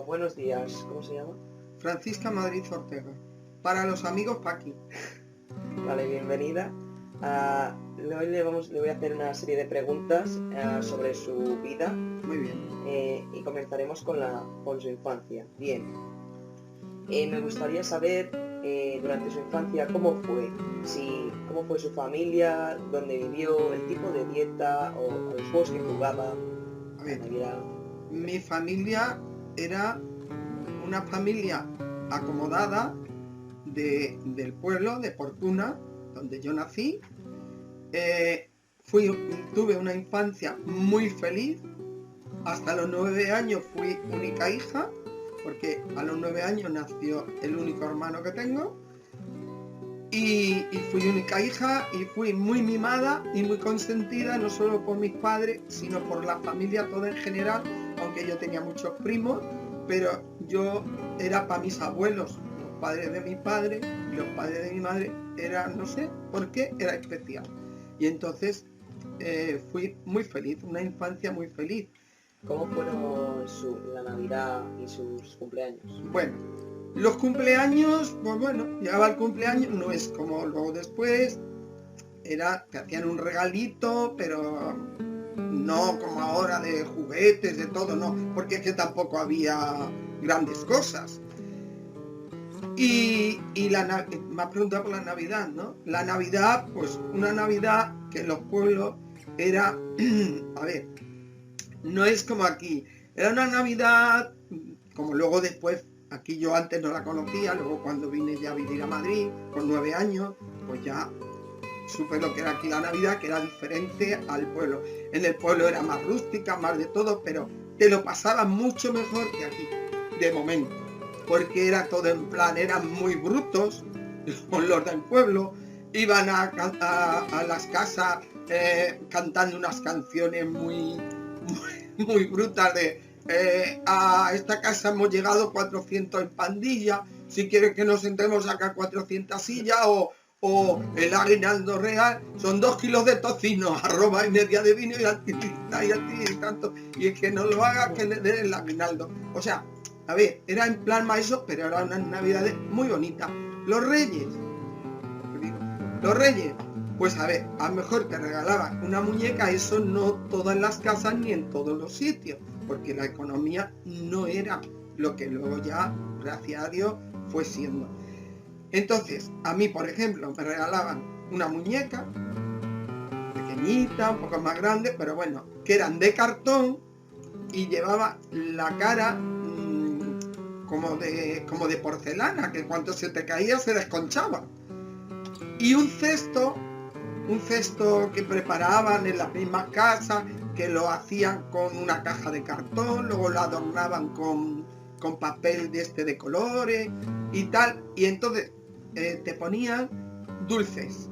Buenos días, ¿cómo se llama? Francisca Madrid Ortega. Para los amigos Paqui. Vale, bienvenida. Hoy le voy a hacer una serie de preguntas sobre su vida Muy bien. y comenzaremos con su infancia. Bien, me gustaría saber durante su infancia cómo fue su familia, dónde vivió, el tipo de dieta o los juegos que jugaba. A ver, Navidad. mi familia era una familia acomodada del pueblo de Portuna, donde yo nací. Tuve una infancia muy feliz. Hasta los 9 años fui única hija, porque a los 9 años nació el único hermano que tengo. Y fui única hija y fui muy mimada y muy consentida, no solo por mis padres, sino por la familia toda en general, aunque yo tenía muchos primos, pero yo era para mis abuelos, los padres de mi padre y los padres de mi madre, era, no sé por qué, era especial. Y entonces fui muy feliz, una infancia muy feliz. ¿Cómo fueron la Navidad y sus cumpleaños? Bueno, los cumpleaños, pues bueno, llegaba el cumpleaños, no es como luego después, te hacían un regalito, pero no como ahora de juguetes, de todo, no, porque es que tampoco había grandes cosas. Y me ha preguntado por la Navidad, ¿no? La Navidad, pues una Navidad que en los pueblos era, a ver, no es como aquí, era una Navidad, como luego después, aquí yo antes no la conocía, luego cuando vine ya a vivir a Madrid, con 9 años, pues ya supe lo que era aquí la Navidad, que era diferente al pueblo. En el pueblo era más rústica, más de todo, pero te lo pasabas mucho mejor que aquí, de momento, porque era todo en plan, eran muy brutos, los del pueblo, iban a las casas cantando unas canciones muy brutas de a esta casa hemos llegado 400 en pandilla, si quieres que nos sentemos acá 400 sillas, o el aguinaldo real son 2 kilos de tocino, arroba y media de vino y al tanto, y es que no lo haga que le den el aguinaldo. O sea, a ver, era en plan maestro, pero era una Navidad muy bonita. Los Reyes, pues a ver, a lo mejor te regalaban una muñeca, eso no todas las casas ni en todos los sitios, porque la economía no era lo que luego ya, gracias a Dios, fue siendo. Entonces, a mí, por ejemplo, me regalaban una muñeca pequeñita, un poco más grande, pero bueno, que eran de cartón y llevaba la cara como de porcelana, que cuando se te caía se desconchaba. Y un cesto que preparaban en las mismas casas, que lo hacían con una caja de cartón, luego lo adornaban con papel de colores y tal, y entonces te ponían dulces,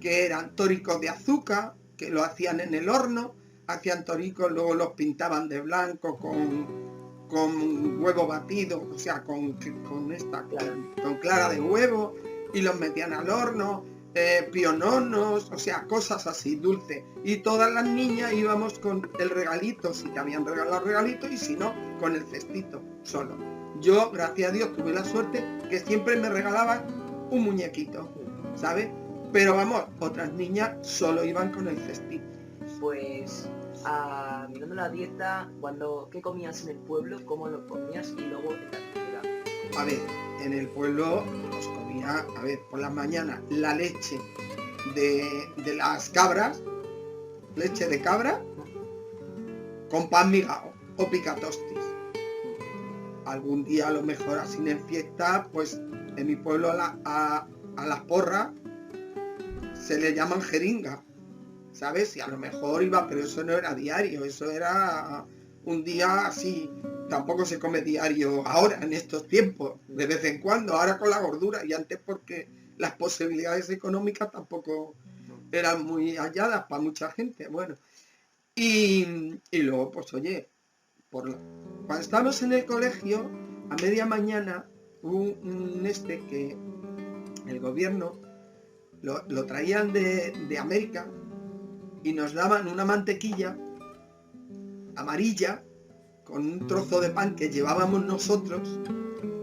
que eran toricos de azúcar, que lo hacían en el horno, hacían toricos, luego los pintaban de blanco con huevo batido, o sea, con clara de huevo, y los metían al horno, piononos, o sea, cosas así, dulces. Y todas las niñas íbamos con el regalito, si te habían regalado regalito, y si no, con el cestito, solo. Yo, gracias a Dios, tuve la suerte que siempre me regalaban un muñequito, ¿sabes? Pero vamos, otras niñas solo iban con el cestito. Pues, mirando la dieta, ¿qué comías en el pueblo? ¿Cómo lo comías? Y luego en la ciudad. A ver, en el pueblo nos comía, por las mañanas la leche de las cabras, leche de cabra, con pan migao o picatostis. Algún día, a lo mejor así en fiesta, pues en mi pueblo a las porras se le llaman jeringa, ¿sabes? Y a lo mejor iba, pero eso no era diario, eso era un día así. Tampoco se come diario ahora, en estos tiempos, de vez en cuando, ahora con la gordura, y antes porque las posibilidades económicas tampoco eran muy halladas para mucha gente. Bueno, y luego, pues oye, cuando estábamos en el colegio, a media mañana, hubo que el gobierno lo traían de América y nos daban una mantequilla amarilla con un trozo de pan que llevábamos nosotros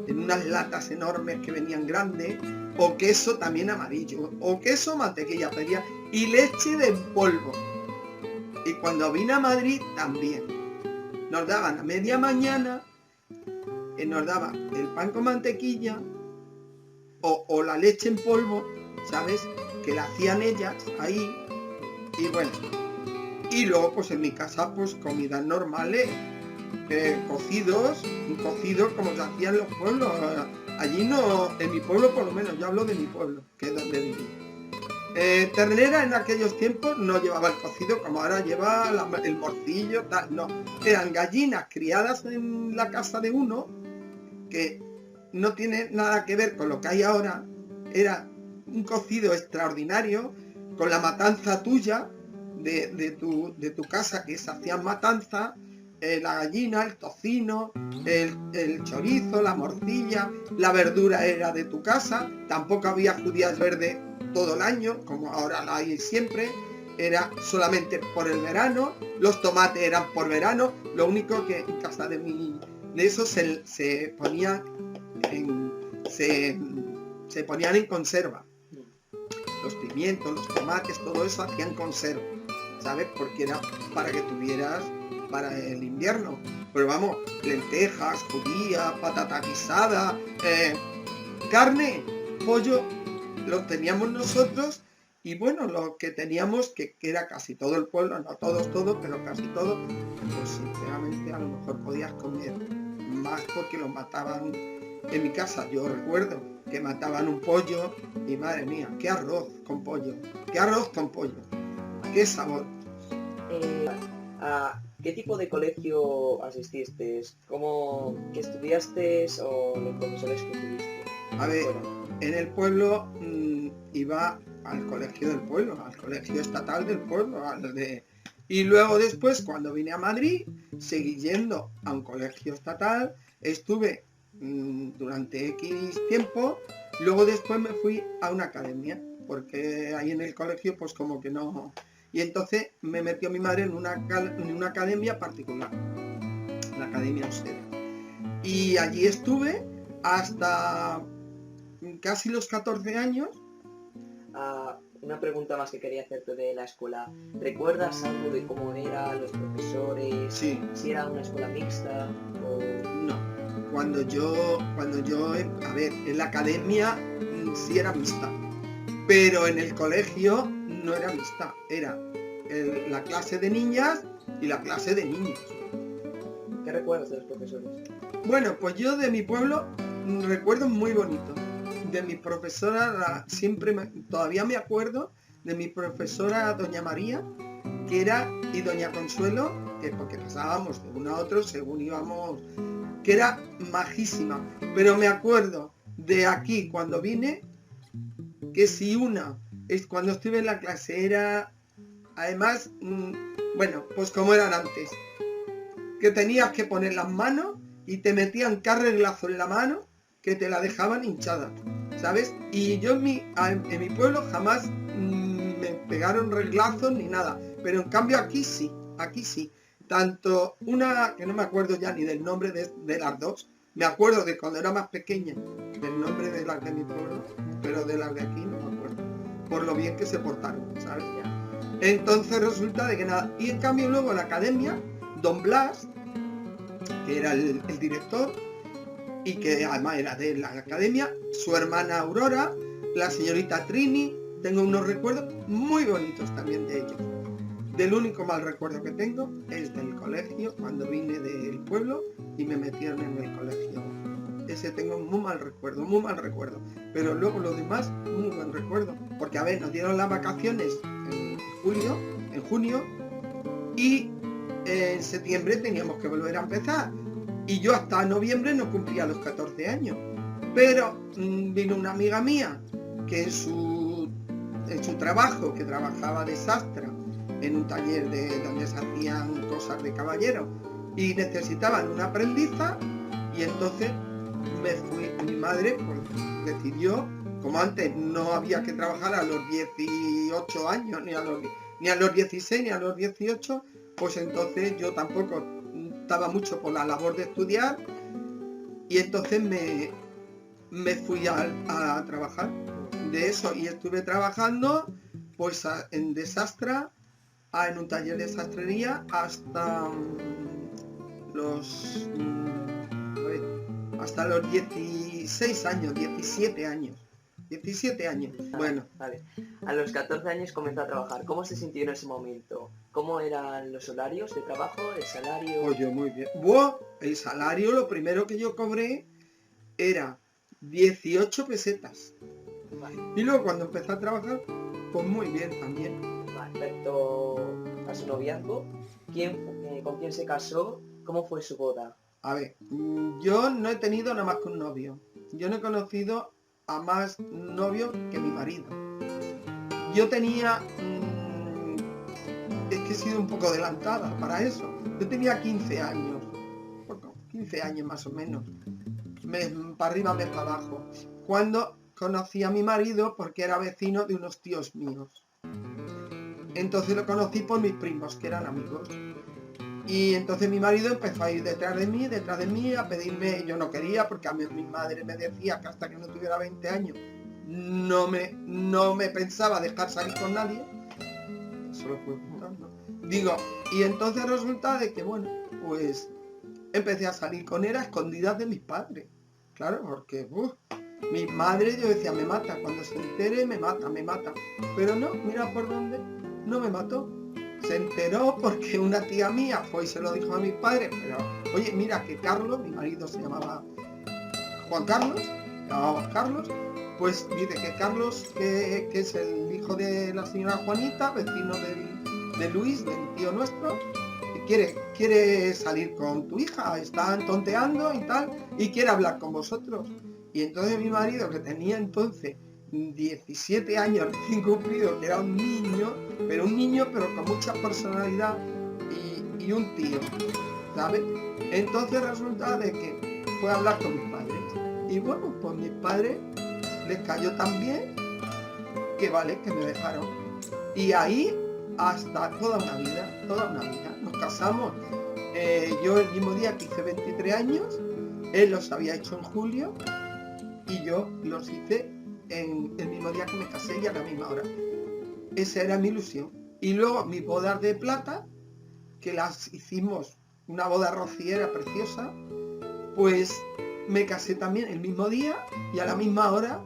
en unas latas enormes que venían grandes, o queso también amarillo, o queso, mantequilla, pedía, y leche de polvo. Y cuando vine a Madrid también. Nos daban a media mañana, nos daban el pan con mantequilla, o la leche en polvo, ¿sabes? Que la hacían ellas ahí, y bueno. Y luego pues en mi casa pues comidas normales, cocidos como se hacían en los pueblos. Allí no, en mi pueblo por lo menos, yo hablo de mi pueblo, que es donde viví. Ternera en aquellos tiempos no llevaba el cocido como ahora lleva el morcillo, tal, no. Eran gallinas criadas en la casa de uno, que no tiene nada que ver con lo que hay ahora. Era un cocido extraordinario, con la matanza tuya, de tu casa, que se hacían matanza, la gallina, el tocino, el chorizo, la morcilla, la verdura era de tu casa, tampoco había judías verdes todo el año, como ahora la hay siempre, era solamente por el verano, los tomates eran por verano, lo único que en casa de eso se ponían en conserva. Los pimientos, los tomates, todo eso hacían conserva, ¿sabes? Porque era para que tuvieras para el invierno. Pero vamos, lentejas, judía, patata guisada, carne, pollo, lo teníamos nosotros. Y bueno, lo que teníamos, que era casi todo el pueblo, no todos, pero casi todo, pues sinceramente a lo mejor podías comer más porque lo mataban. En mi casa yo recuerdo que mataban un pollo y madre mía, qué arroz con pollo, qué sabor. ¿A qué tipo de colegio asististe? ¿Qué estudiaste o los profesores que tuviste? A ver, en el pueblo iba al colegio del pueblo, al colegio estatal del pueblo, y luego después, cuando vine a Madrid, seguí yendo a un colegio estatal, estuve durante X tiempo, luego después me fui a una academia, porque ahí en el colegio pues como que no, y entonces me metió mi madre en una academia particular, la Academia Austera, y allí estuve hasta casi los 14 años. Una pregunta más que quería hacerte de la escuela. ¿Recuerdas algo de cómo eran los profesores? Sí. Si era una escuela mixta o... No. Cuando yo, a ver, en la academia sí era mixta, pero en el colegio no era mixta, era la clase de niñas y la clase de niños. ¿Qué recuerdas de los profesores? Bueno, pues yo de mi pueblo recuerdo muy bonito. De mi profesora, todavía me acuerdo de mi profesora doña María, y doña Consuelo, que porque pasábamos de uno a otro según íbamos, que era majísima. Pero me acuerdo de aquí cuando vine, que si cuando estuve en la clase era, además, bueno, pues como eran antes, que tenías que poner las manos y te metían carreglazo en la mano que te la dejaban hinchada, ¿sabes? Y yo en mi pueblo jamás me pegaron reglazos ni nada, pero en cambio aquí sí. Tanto una, que no me acuerdo ya ni del nombre de las dos, me acuerdo de cuando era más pequeña, del nombre de las de mi pueblo, pero de las de aquí no me acuerdo, por lo bien que se portaron, ¿sabes? Entonces resulta de que nada, y en cambio luego la academia, don Blas, que era el director, y que además era de la academia, su hermana Aurora, la señorita Trini, tengo unos recuerdos muy bonitos también de ellos. Del único mal recuerdo que tengo es del colegio, cuando vine del pueblo y me metieron en el colegio. Ese tengo muy mal recuerdo, pero luego lo demás, muy buen recuerdo, porque a ver, nos dieron las vacaciones en junio, y en septiembre teníamos que volver a empezar. Y yo hasta noviembre no cumplía los 14 años. Pero vino una amiga mía que en su trabajo, que trabajaba de sastra en un taller donde se hacían cosas de caballero, y necesitaban una aprendiza, y entonces me fui. Mi madre pues decidió, como antes no había que trabajar a los 18 años, ni a los 16, ni a los 18, pues entonces yo tampoco optaba mucho por la labor de estudiar y entonces me fui a trabajar de eso y estuve trabajando pues en Desastra, en un taller de sastrería hasta los a ver, hasta los 16 años, 17 años. 17 años, bueno. Vale. A los 14 años comenzó a trabajar. ¿Cómo se sintió en ese momento? ¿Cómo eran los horarios de trabajo, el salario? Pues yo muy bien. Buah, el salario, lo primero que yo cobré era 18 pesetas. Vale. Y luego cuando empecé a trabajar, pues muy bien también. Vale, respecto a su noviazgo, ¿con quién se casó? ¿Cómo fue su boda? A ver, yo no he tenido nada más que un novio. Yo no he conocido a más novios que mi marido. Yo tenía... es que he sido un poco adelantada para eso. Yo tenía 15 años. 15 años más o menos. Mes para arriba, mes para abajo. Cuando conocí a mi marido porque era vecino de unos tíos míos. Entonces lo conocí por mis primos, que eran amigos. Y entonces mi marido empezó a ir detrás de mí, a pedirme, yo no quería, porque a mí mi madre me decía que hasta que no tuviera 20 años no me pensaba dejar salir con nadie. Eso lo fue contando. Digo, y entonces resulta de que, bueno, pues empecé a salir con él a escondidas de mis padres. Claro, porque mi madre, yo decía, me mata, cuando se entere me mata. Pero no, mira por dónde, no me mató. Se enteró porque una tía mía fue y se lo dijo a mis padres, pero oye, mira que Carlos, mi marido se llamaba Juan Carlos, pues dice que Carlos, que es el hijo de la señora Juanita, vecino de Luis, del tío nuestro, quiere salir con tu hija, están tonteando y tal, y quiere hablar con vosotros. Y entonces mi marido, que tenía entonces 17 años recién cumplido, que era un niño pero con mucha personalidad y un tío, ¿sabes? Entonces resulta de que fue a hablar con mis padres. Y bueno, pues mis padres les cayó tan bien que vale, que me dejaron. Y ahí hasta toda una vida. Nos casamos, yo el mismo día que hice 23 años, él los había hecho en julio y yo los hice en el mismo día que me casé y a la misma hora. Esa era mi ilusión. Y luego mis bodas de plata, que las hicimos, una boda rociera preciosa, pues me casé también el mismo día y a la misma hora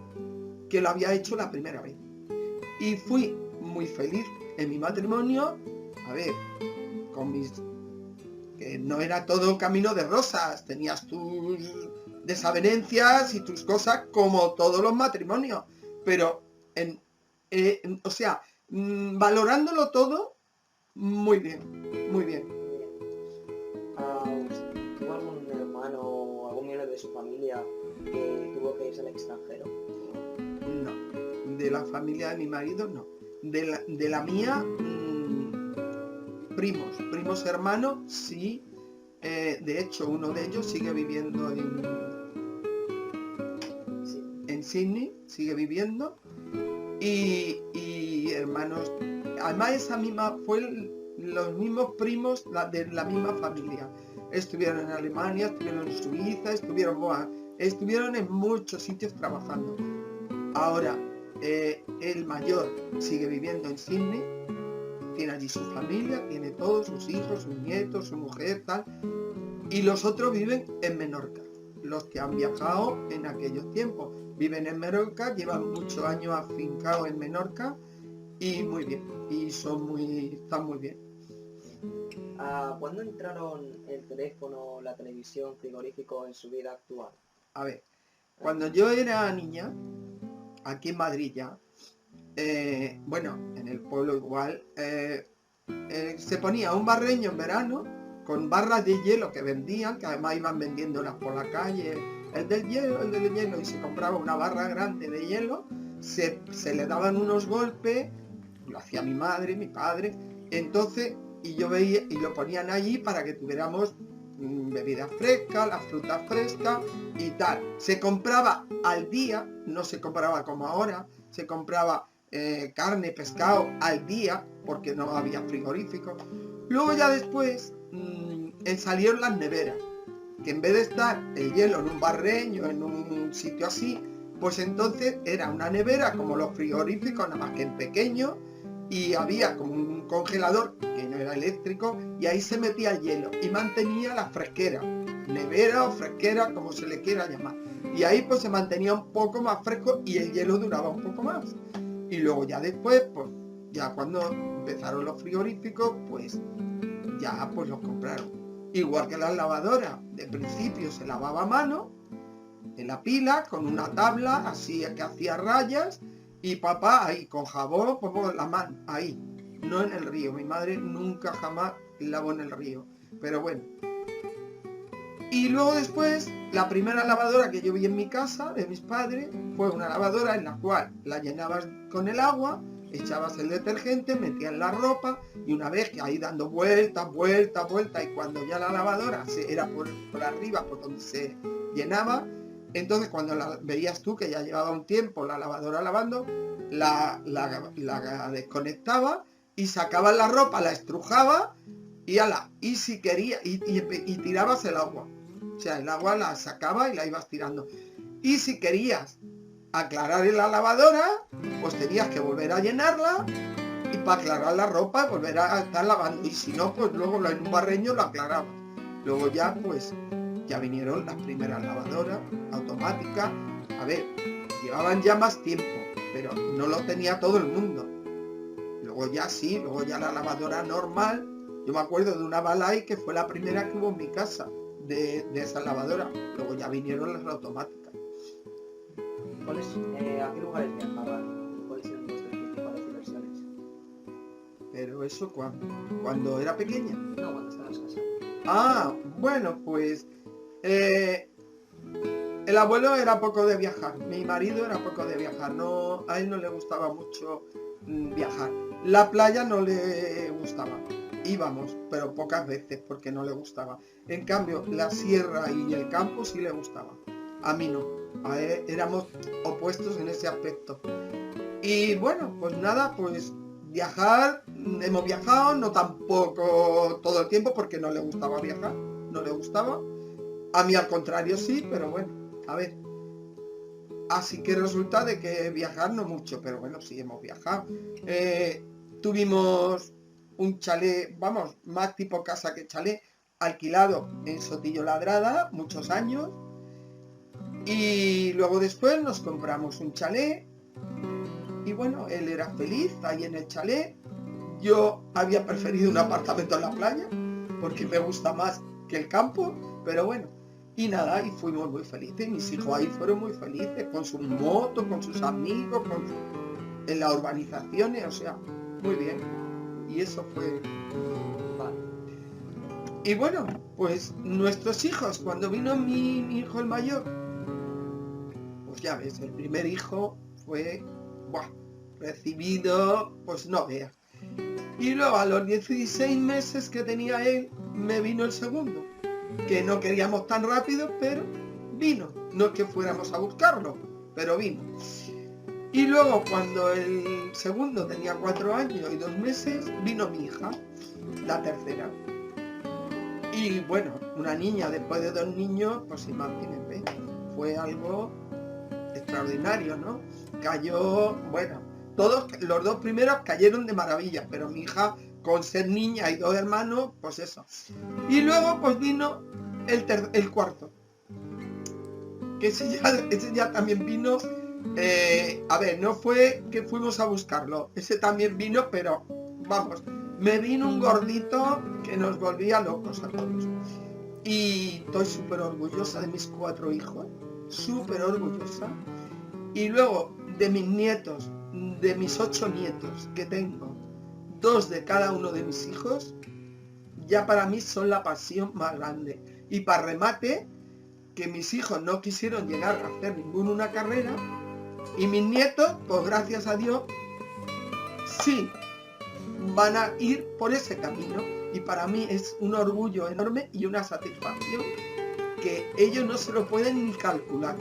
que lo había hecho la primera vez. Y fui muy feliz en mi matrimonio, a ver, que no era todo camino de rosas, tenías tus desavenencias y tus cosas como todos los matrimonios, pero o sea, valorándolo todo, muy bien. ¿Tuvo algún hermano o algún miembro de su familia que tuvo que irse al extranjero? No, de la familia de mi marido no. De la mía, primos hermanos, sí. De hecho, uno de ellos sigue viviendo en Sydney, sigue viviendo. Y hermanos, además esa misma fue los mismos primos de la misma familia. Estuvieron en Alemania, estuvieron en Suiza, estuvieron en muchos sitios trabajando. Ahora, el mayor sigue viviendo en Sydney, tiene allí su familia, tiene todos sus hijos, sus nietos, su mujer, tal. Y los otros viven en Menorca, los que han viajado en aquellos tiempos. Viven en Menorca, llevan muchos años afincados en Menorca y muy bien, y están muy bien. ¿Cuándo entraron el teléfono, la televisión, frigorífico en su vida actual? A ver, cuando yo era niña, aquí en Madrid ya, bueno, en el pueblo igual, se ponía un barreño en verano con barras de hielo que vendían, que además iban vendiéndolas por la calle, el del hielo, y se compraba una barra grande de hielo, se le daban unos golpes, lo hacía mi madre, mi padre, entonces, y yo veía, y lo ponían allí para que tuviéramos bebidas frescas, las frutas frescas y tal. Se compraba al día, no se compraba como ahora, se compraba carne, pescado al día, porque no había frigorífico. Luego ya después salieron las neveras, que en vez de estar el hielo en un barreño, en un sitio así, pues entonces era una nevera como los frigoríficos, nada más que en pequeño, y había como un congelador que no era eléctrico, y ahí se metía el hielo y mantenía la fresquera, nevera o fresquera, como se le quiera llamar. Y ahí pues se mantenía un poco más fresco y el hielo duraba un poco más. Y luego ya después, pues ya cuando empezaron los frigoríficos, pues ya pues los compraron. Igual que las lavadoras, de principio se lavaba a mano, en la pila, con una tabla así que hacía rayas, y papá ahí con jabón, pues la mano, ahí, no en el río. Mi madre nunca jamás lavó en el río, pero bueno. Y luego después, la primera lavadora que yo vi en mi casa, de mis padres, fue una lavadora en la cual la llenabas con el agua, echabas el detergente, metías la ropa, y una vez que ahí dando vueltas, y cuando ya la lavadora era por arriba, por donde se llenaba, entonces cuando la veías tú que ya llevaba un tiempo la lavadora lavando, la desconectaba y sacaba la ropa, la estrujaba y si quería, y tirabas el agua. O sea, el agua la sacaba y la ibas tirando. Y si querías aclarar en la lavadora, pues tenías que volver a llenarla y para aclarar la ropa volver a estar lavando. Y si no, pues luego en un barreño lo aclarabas. Luego ya, pues, ya vinieron las primeras lavadoras automáticas. A ver, llevaban ya más tiempo, pero no lo tenía todo el mundo. Luego ya sí, luego ya la lavadora normal. Yo me acuerdo de una Balay que fue la primera que hubo en mi casa, de esa lavadora. Luego ya vinieron las automáticas. ¿A qué lugares viajaban? ¿Cuáles eran vuestras principales diversiones? Pero eso cuando era pequeña. No, cuando estabas casado. Ah, bueno, pues el abuelo era poco de viajar, mi marido era poco de viajar, no, a él no le gustaba mucho viajar. La playa no le gustaba, íbamos, pero pocas veces porque no le gustaba. En cambio, la sierra y el campo sí le gustaba. A mí no, a él éramos opuestos en ese aspecto. Y bueno, pues nada, pues viajar, hemos viajado, no tampoco todo el tiempo porque no le gustaba viajar, no le gustaba. A mí al contrario sí, pero bueno, a ver. Así que resulta de que viajar no mucho, pero bueno, sí hemos viajado. Tuvimos un chalet, vamos, más tipo casa que chalet, alquilado en Sotillo Ladrada, muchos años. Y luego después nos compramos un chalet. Y bueno, él era feliz ahí en el chalet. Yo había preferido un apartamento en la playa, porque me gusta más que el campo, pero bueno. Y nada, y fuimos muy felices. Mis hijos ahí fueron muy felices, con sus motos, con sus amigos, en las urbanizaciones, o sea, muy bien. Y eso fue... Vale. Y bueno, pues nuestros hijos, cuando vino mi hijo el mayor, pues ya ves, el primer hijo fue... Buah, recibido, pues no veas. Y luego a los 16 meses que tenía él, me vino el segundo, que no queríamos tan rápido, pero vino. No es que fuéramos a buscarlo, pero vino. Y luego cuando el segundo tenía 4 años y 2 meses, vino mi hija, la tercera. Y bueno, una niña después de 2 niños, pues imagínense, fue algo extraordinario, ¿no? Cayó, bueno, todos los 2 primeros cayeron de maravilla, pero mi hija, con ser niña y 2 hermanos, pues eso. Y luego pues vino el cuarto, que ese ya también vino, a ver, no fue que fuimos a buscarlo, ese también vino, pero vamos, me vino un gordito que nos volvía locos a todos. Y estoy súper orgullosa de mis 4 hijos, súper orgullosa. Y luego de mis nietos, de mis 8 nietos que tengo, 2 de cada uno de mis hijos, ya para mí son la pasión más grande. Y para remate, que mis hijos no quisieron llegar a hacer ninguna carrera, y mis nietos, pues gracias a Dios, sí, van a ir por ese camino. Y para mí es un orgullo enorme y una satisfacción que ellos no se lo pueden ni calcular.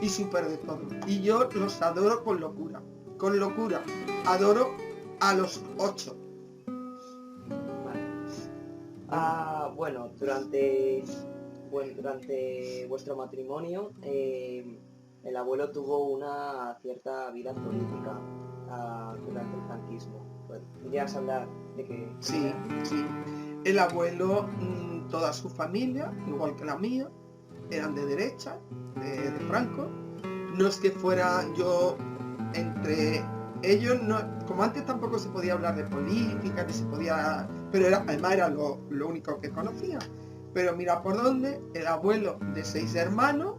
Y súper de todo. Y yo los adoro con locura. Con locura. Adoro a los 8. Vale. Bueno, durante vuestro matrimonio, el abuelo tuvo una cierta vida política durante el franquismo. ¿Podrías hablar de que... Sí, sí. El abuelo, toda su familia, igual que la mía, eran de derecha, de Franco. No es que fuera yo entre ellos, no, como antes tampoco se podía hablar de política, ni se podía, pero además era lo único que conocía. Pero mira por dónde, el abuelo de 6 hermanos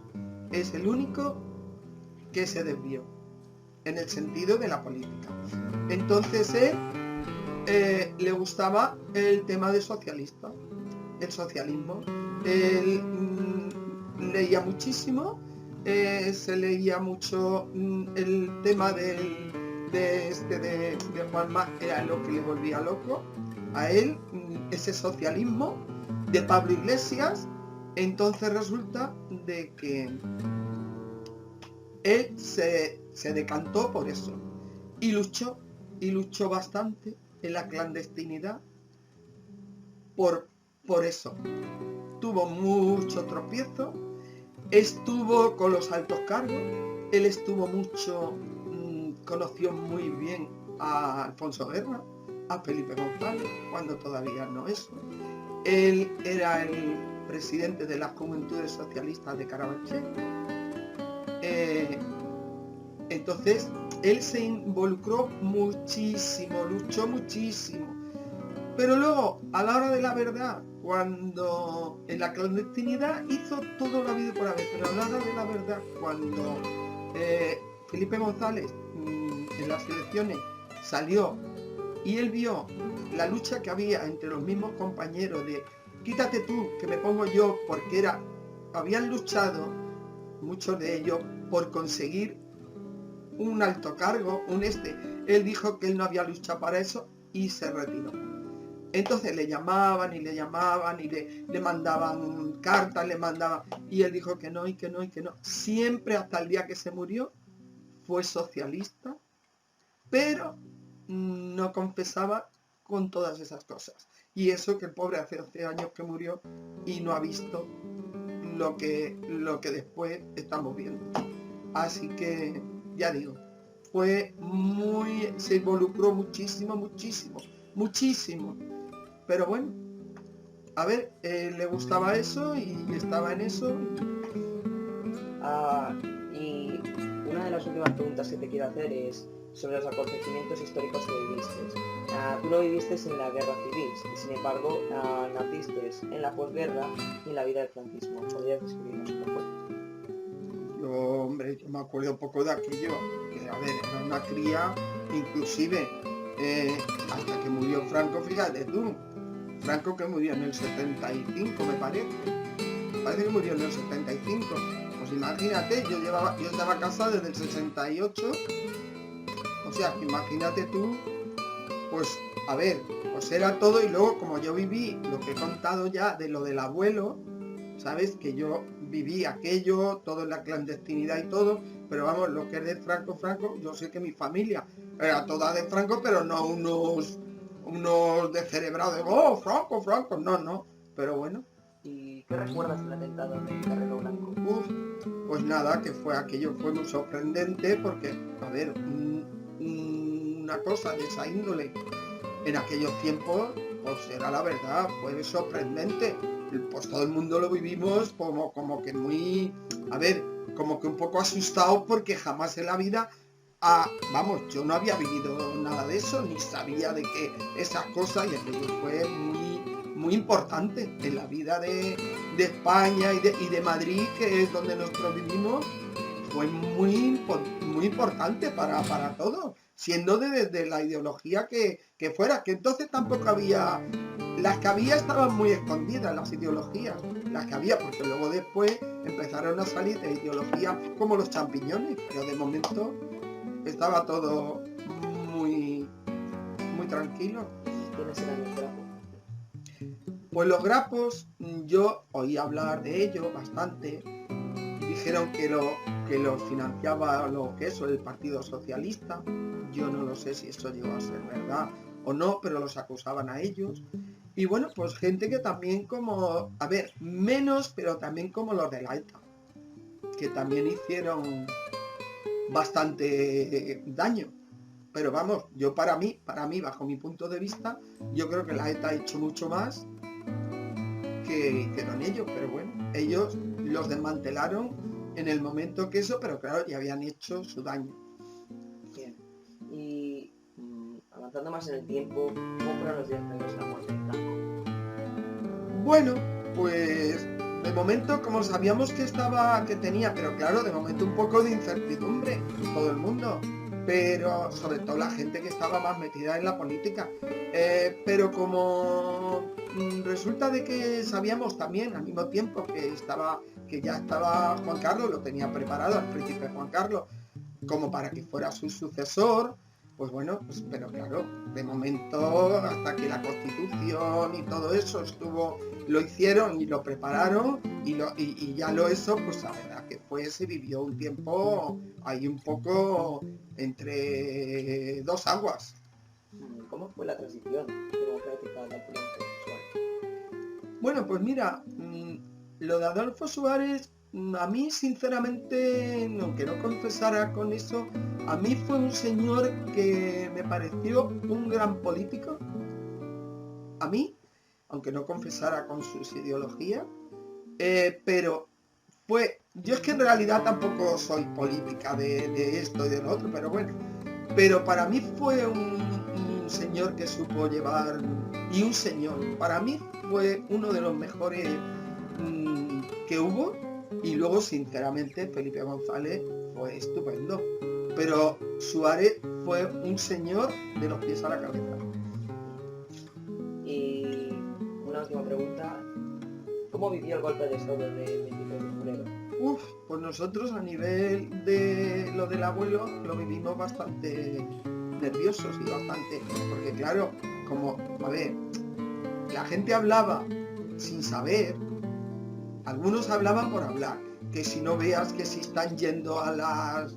es el único que se desvió en el sentido de la política. Entonces él le gustaba el tema de socialista, el socialismo. Él leía muchísimo, se leía mucho el tema de Juan Marc, era lo que le volvía loco a él, ese socialismo de Pablo Iglesias. Entonces resulta de que él se decantó por eso y luchó bastante en la clandestinidad por eso. Tuvo mucho tropiezo, estuvo con los altos cargos, él estuvo mucho, conoció muy bien a Alfonso Guerra, a Felipe González, cuando todavía no eso. Él era el presidente de las Juventudes Socialistas de Carabanchel. Entonces, él se involucró muchísimo, luchó muchísimo. Pero luego, a la hora de la verdad, cuando en la clandestinidad hizo todo lo habido por haber, pero a la hora de la verdad, cuando Felipe González en las elecciones salió y él vio la lucha que había entre los mismos compañeros de quítate tú, que me pongo yo, porque habían luchado muchos de ellos por conseguir un alto cargo, él dijo que él no había luchado para eso y se retiró. Entonces le llamaban y le mandaban cartas, y él dijo que no, y que no, y que no. Siempre hasta el día que se murió fue socialista, pero no confesaba con todas esas cosas. Y eso que el pobre hace 12 años que murió y no ha visto lo que después estamos viendo. Así que, ya digo, se involucró muchísimo. Pero bueno, a ver, le gustaba eso y estaba en eso. Y una de las últimas preguntas que te quiero hacer es sobre los acontecimientos históricos que viviste. Tú no viviste en la guerra civil, y sin embargo naciste en la posguerra y en la vida del franquismo. ¿Podrías describirnos un poco? Yo me acuerdo un poco de aquello, que a ver, era una cría, inclusive hasta que murió Franco, fíjate tú, Franco que murió en el 75 me parece que murió en el 75, pues imagínate, yo estaba casado desde el 68, o sea, imagínate tú, pues a ver, pues era todo. Y luego como yo viví lo que he contado ya de lo del abuelo, sabes que yo viví aquello, todo en la clandestinidad y todo, pero vamos, lo que es de Franco, yo sé que mi familia era toda de Franco, pero no unos descerebrados de, oh, Franco, no, pero bueno. ¿Y qué recuerdas del atentado de Carrero Blanco? Pues nada, que aquello fue muy sorprendente porque, a ver, una cosa de esa índole en aquellos tiempos, pues era la verdad, fue sorprendente. Pues todo el mundo lo vivimos como que muy, a ver, como que un poco asustado, porque jamás en la vida, vamos, yo no había vivido nada de eso, ni sabía de que esas cosas, y aquello fue muy importante en la vida de España y de Madrid, que es donde nosotros vivimos. Fue muy importante para todos, siendo de la ideología que fuera, que entonces tampoco había, las que había estaban muy escondidas, las ideologías, las que había, porque luego después empezaron a salir de ideologías como los champiñones, pero de momento estaba todo muy tranquilo. ¿Quiénes eran los grapos? Pues los grapos, yo oí hablar de ellos bastante. Dijeron que lo financiaba el Partido Socialista. Yo no lo sé si eso llegó a ser verdad o no, pero los acusaban a ellos. Y bueno, pues gente que también como, a ver, menos, pero también como los de la ETA, que también hicieron bastante daño. Pero vamos, yo para mí, bajo mi punto de vista, yo creo que la ETA ha hecho mucho más que hicieron ellos, pero bueno, ellos los desmantelaron en el momento que eso, pero claro, ya habían hecho su daño. Bien. Y avanzando más en el tiempo, ¿cómo fueron los días previos a la muerte de Franco? Bueno, pues de momento, como sabíamos que tenía, pero claro, de momento un poco de incertidumbre, todo el mundo, pero sobre todo la gente que estaba más metida en la política. Pero como resulta de que sabíamos también al mismo tiempo que ya estaba Juan Carlos, lo tenía preparado al príncipe Juan Carlos, como para que fuera su sucesor, pues bueno, pues, pero claro, de momento hasta que la Constitución y todo eso lo hicieron y lo prepararon y ya eso, pues la verdad que se vivió un tiempo ahí un poco entre dos aguas. ¿Cómo fue la transición democrática de Adolfo Suárez? Bueno, pues mira, lo de Adolfo Suárez, a mí sinceramente, aunque no confesara con eso, a mí fue un señor que me pareció un gran político. A mí, aunque no confesara con sus ideologías, pero yo es que en realidad tampoco soy política de esto y de lo otro, pero bueno, pero para mí fue un señor que supo llevar, y un señor, para mí fue uno de los mejores que hubo, y luego sinceramente Felipe González fue estupendo, pero Suárez fue un señor de los pies a la cabeza. Y una última pregunta, ¿cómo vivió el golpe de estado del 23 de febrero? Pues nosotros a nivel de lo del abuelo lo vivimos bastante nerviosos y bastante, porque claro, como, a ver, la gente hablaba sin saber, algunos hablaban por hablar, que si no veas que si están yendo a las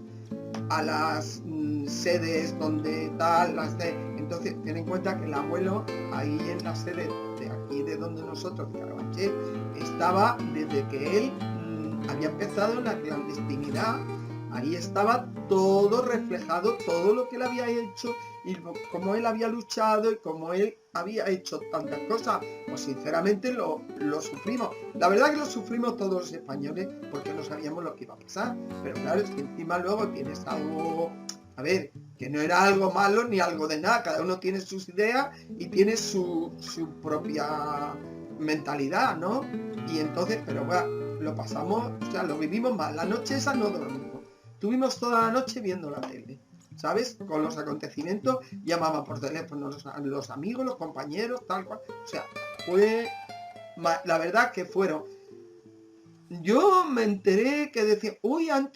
sedes donde tal, entonces ten en cuenta que el abuelo ahí en la sede de aquí de donde nosotros, de Carabanchel, estaba desde que él había empezado en la clandestinidad. Ahí estaba todo reflejado, todo lo que él había hecho y cómo él había luchado y cómo él había hecho tantas cosas. Pues sinceramente lo sufrimos. La verdad que lo sufrimos todos los españoles porque no sabíamos lo que iba a pasar. Pero claro, es que encima luego tienes algo, a ver, que no era algo malo ni algo de nada. Cada uno tiene sus ideas y tiene su propia mentalidad, ¿no? Y entonces, pero bueno, lo pasamos, o sea, lo vivimos mal. La noche esa no dormimos. Estuvimos toda la noche viendo la tele, ¿sabes? Con los acontecimientos, llamaban por teléfono los amigos, los compañeros, tal cual. O sea, fue, la verdad que fueron. Yo me enteré que decían, uy, han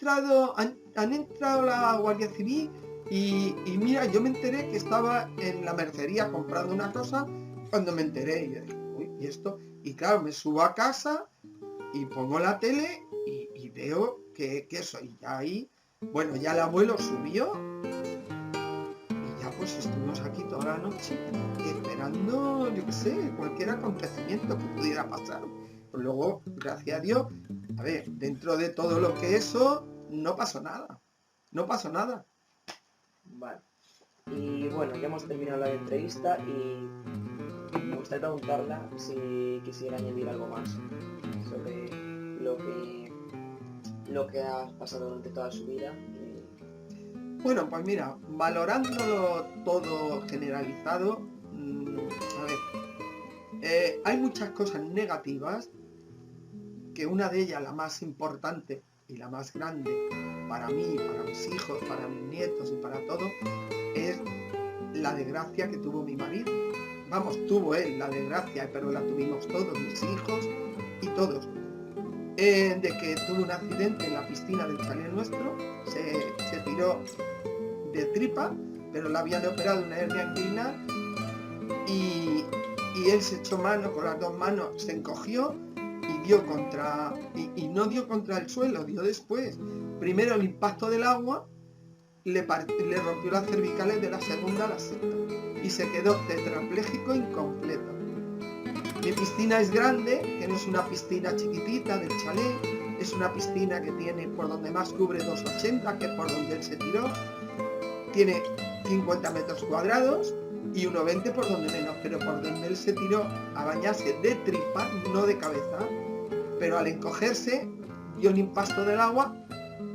entrado la Guardia Civil y mira, yo me enteré que estaba en la mercería comprando una cosa cuando me enteré. Y yo dije, uy, ¿y esto? Y claro, me subo a casa y pongo la tele y veo que eso, y ya ahí, bueno, ya el abuelo subió y ya pues estuvimos aquí toda la noche esperando, yo qué sé, cualquier acontecimiento que pudiera pasar. Pues luego, gracias a Dios, a ver, dentro de todo lo que eso, no pasó nada. Vale. Y bueno, ya hemos terminado la entrevista y me gustaría preguntarla si quisiera añadir algo más sobre lo que ha pasado durante toda su vida. Bueno, pues mira, valorándolo todo generalizado, a ver, hay muchas cosas negativas, que una de ellas, la más importante y la más grande para mí, para mis hijos, para mis nietos y para todo, es la desgracia que tuvo mi marido. Vamos, tuvo él la desgracia, pero la tuvimos todos, mis hijos y todos. De que tuvo un accidente en la piscina del chalet nuestro, se tiró de tripa, pero le habían operado una hernia inguinal y él se echó mano con las dos manos, se encogió y dio y no dio contra el suelo, dio después. Primero el impacto del agua le rompió las cervicales de la segunda a la sexta y se quedó tetrapléjico incompleto. Mi piscina es grande, que no es una piscina chiquitita del chalet, es una piscina que tiene por donde más cubre 2,80, que es por donde él se tiró. Tiene 50 metros cuadrados y 1,20 por donde menos, pero por donde él se tiró a bañarse de tripa, no de cabeza, pero al encogerse dio un impasto del agua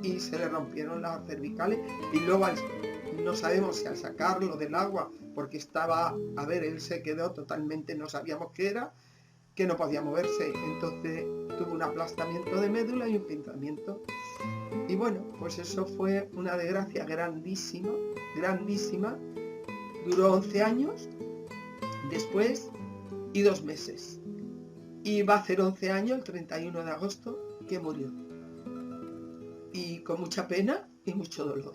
y se le rompieron las cervicales y luego no sabemos si al sacarlo del agua, porque estaba, a ver, él se quedó totalmente, no sabíamos qué era, que no podía moverse, entonces tuvo un aplastamiento de médula y un pinzamiento. Y bueno, pues eso fue una desgracia grandísima, grandísima. Duró 11 años después y 2 meses. Y va a hacer 11 años, el 31 de agosto, que murió. Y con mucha pena y mucho dolor.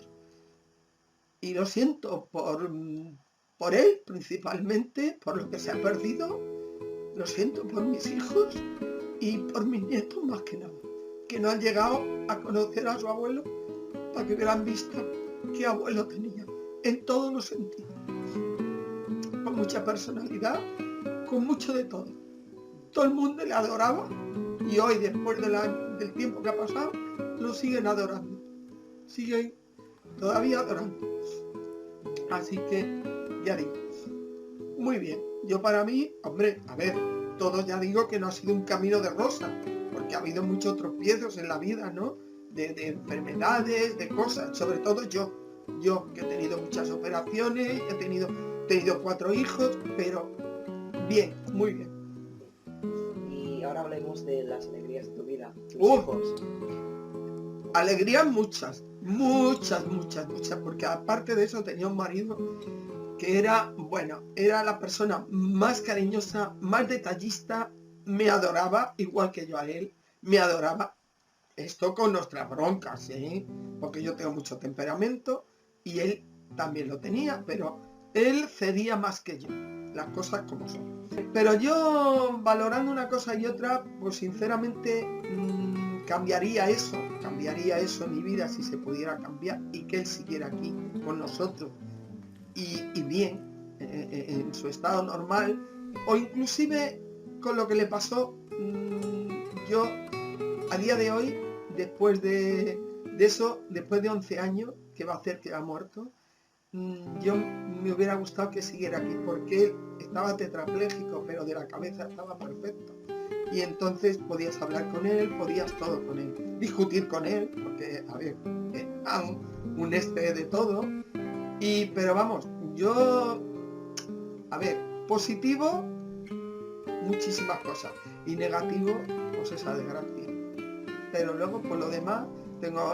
Y lo siento por él, principalmente, por lo que se ha perdido. Lo siento por mis hijos y por mis nietos más que nada, que no han llegado a conocer a su abuelo para que hubieran visto qué abuelo tenía, en todos los sentidos. Con mucha personalidad, con mucho de todo. Todo el mundo le adoraba y hoy, después del tiempo que ha pasado, lo siguen adorando. Siguen todavía adorando. Así que, ya digo, muy bien. Yo para mí, hombre, a ver, todo ya digo que no ha sido un camino de rosa, porque ha habido muchos tropiezos en la vida, ¿no? De enfermedades, de cosas, sobre todo yo que he tenido muchas operaciones, he tenido 4 hijos, pero bien, muy bien. Y ahora hablemos de las alegrías de tu vida, tus ¡Uf! hijos. Alegrías muchas, porque aparte de eso tenía un marido que era, bueno, era la persona más cariñosa, más detallista, me adoraba, igual que yo a él, me adoraba. Esto con nuestras broncas, ¿eh? Porque yo tengo mucho temperamento y él también lo tenía, pero él cedía más que yo, las cosas como son. Pero yo, valorando una cosa y otra, pues sinceramente cambiaría eso en mi vida si se pudiera cambiar y que él siguiera aquí con nosotros y bien, en su estado normal, o inclusive con lo que le pasó, yo a día de hoy, después de eso, después de 11 años, que va a hacer que ha muerto, yo me hubiera gustado que siguiera aquí, porque él estaba tetrapléjico, pero de la cabeza estaba perfecto. Y entonces podías hablar con él, podías todo con él, discutir con él, porque, a ver, un de todo. Pero vamos, yo, a ver, positivo, muchísimas cosas, y negativo, pues esa desgracia. Pero luego, por lo demás,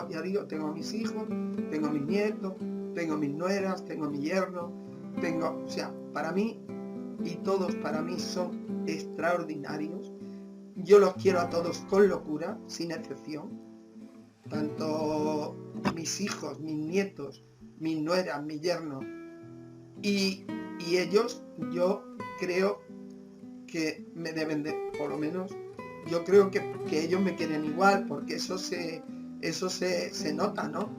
ya digo, tengo a mis hijos, tengo a mis nietos, tengo a mis nueras, tengo a mi yerno, o sea, para mí, y todos para mí son extraordinarios. Yo los quiero a todos con locura, sin excepción. Tanto mis hijos, mis nietos, mis nueras, mi yerno. Y ellos, yo creo que me deben de, por lo menos, yo creo que ellos me quieren igual, porque eso se nota, ¿no?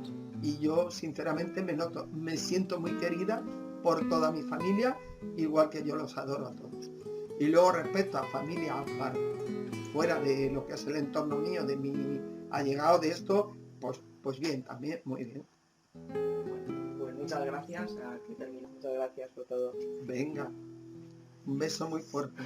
Y yo sinceramente me siento muy querida por toda mi familia, igual que yo los adoro a todos. Y luego respecto a familia fuera de lo que es el entorno mío, de mi allegado de esto, pues bien, también, muy bien. Bueno, pues muchas gracias, aquí termino. Muchas gracias por todo. Venga, un beso muy fuerte.